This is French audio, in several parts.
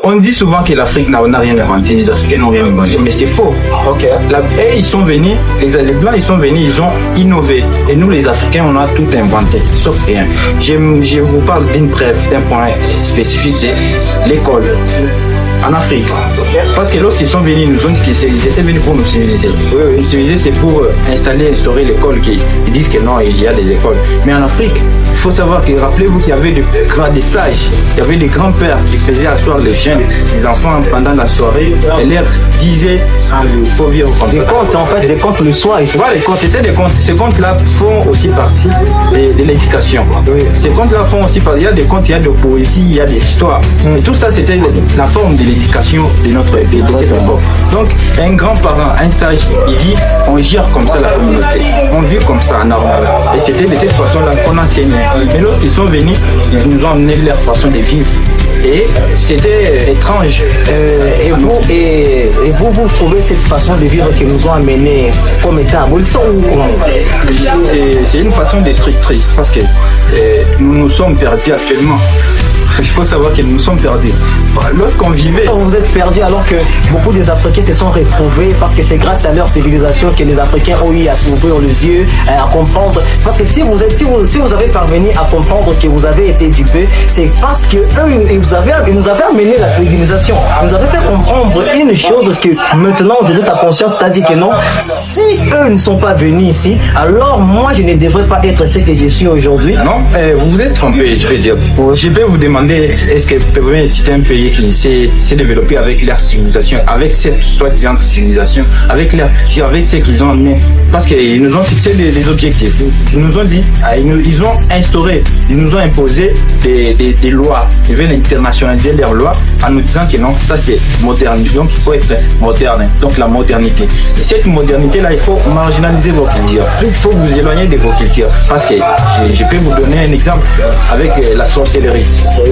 On dit souvent que l'Afrique n'a rien inventé, les Africains n'ont rien inventé, mais c'est faux. Ok. Et ils sont venus, les Blancs ils sont venus, ils ont innové. Et nous les Africains, on a tout inventé, sauf rien. Je vous parle d'une preuve, d'un point spécifique, c'est l'école. En Afrique. Parce que lorsqu'ils sont venus, ils nous ont dit qu'ils étaient venus pour nous civiliser. Oui. Nous civiliser, c'est pour instaurer l'école. Ils disent que non, il y a des écoles. Mais en Afrique, il faut savoir que, rappelez-vous qu'il y avait des sages, il y avait des grands-pères qui faisaient asseoir les jeunes, les enfants pendant la soirée, et leur disaient il faut vivre comme ça. Des contes, en fait, des contes le soir. Voilà, les contes, c'était des contes. Ces contes-là font aussi partie de l'éducation. Oui. Ces contes-là font aussi partie. Il y a des contes, il y a de poésie, il y a des histoires. Et tout ça, c'était la forme de l'éducation de cette époque. Donc, un grand-parent, un sage, il dit on gère comme ça la communauté. On vit comme ça, normal. Et c'était de cette façon-là qu'on enseignait. Mais lorsqu'ils sont venus, ils nous ont amené leur façon de vivre. Et c'était étrange. Et vous trouvez cette façon de vivre qui nous ont amené comme état abolition ou comment? C'est une façon destructrice parce que nous nous sommes perdus actuellement. Il faut savoir que nous sommes perdus. Lorsqu'on vivait... Vous êtes perdus alors que beaucoup des Africains se sont retrouvés parce que c'est grâce à leur civilisation que les Africains ont eu à s'ouvrir les yeux, à comprendre. Parce que si vous avez parvenu à comprendre que vous avez été dupés, c'est parce que ils nous avaient amené la civilisation. Ils nous avaient fait comprendre une chose que maintenant aujourd'hui ta conscience t'a dit que non. Si eux ne sont pas venus ici, alors moi je ne devrais pas être ce que je suis aujourd'hui. Non, vous vous êtes trompé, je vais dire. Je vais vous demander, est-ce que vous pouvez citer un pays qui s'est développé avec leur civilisation, avec cette soi-disant civilisation, avec ce qu'ils ont amené, parce qu'ils nous ont fixé des objectifs. Ils nous ont dit, ils ont instauré, ils nous ont imposé des lois. Ils veulent internationaliser leurs lois en nous disant que non, ça c'est moderne, donc il faut être moderne, donc la modernité. Et cette modernité-là, il faut marginaliser vos cultures. Il faut vous éloigner de vos cultures, parce que je peux vous donner un exemple avec la sorcellerie.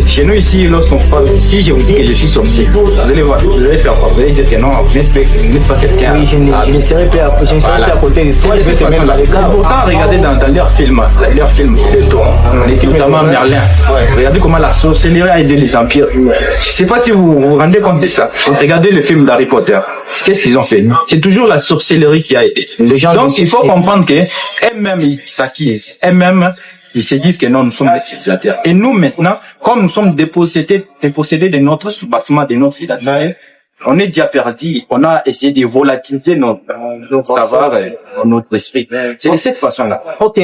Chez nous ici, lorsqu'on parle, si je vous dis que je suis sorcier, vous allez voir, vous allez faire quoi? Vous allez dire que non, vous n'êtes pas quelqu'un. Oui, je ne serai plus à côté de toi. Je vais te mettre dans les cas. Pourtant, regardez dans leurs films, les films notamment Merlin. Regardez comment la sorcellerie a aidé les empires. Je ne sais pas si vous vous rendez compte de ça. Regardez le film d'Harry Potter. Qu'est-ce qu'ils ont fait? C'est toujours la sorcellerie qui a aidé. Donc, il faut comprendre que eux-mêmes, ils s'acquisent. Eux-mêmes, ils se disent que non, nous sommes des civilisateurs. Et nous, maintenant, comme nous sommes dépossédés de notre soubassement, de notre identité, on est déjà perdu. On a essayé de volatiliser notre savoir, notre esprit. C'est de cette façon-là. Ok.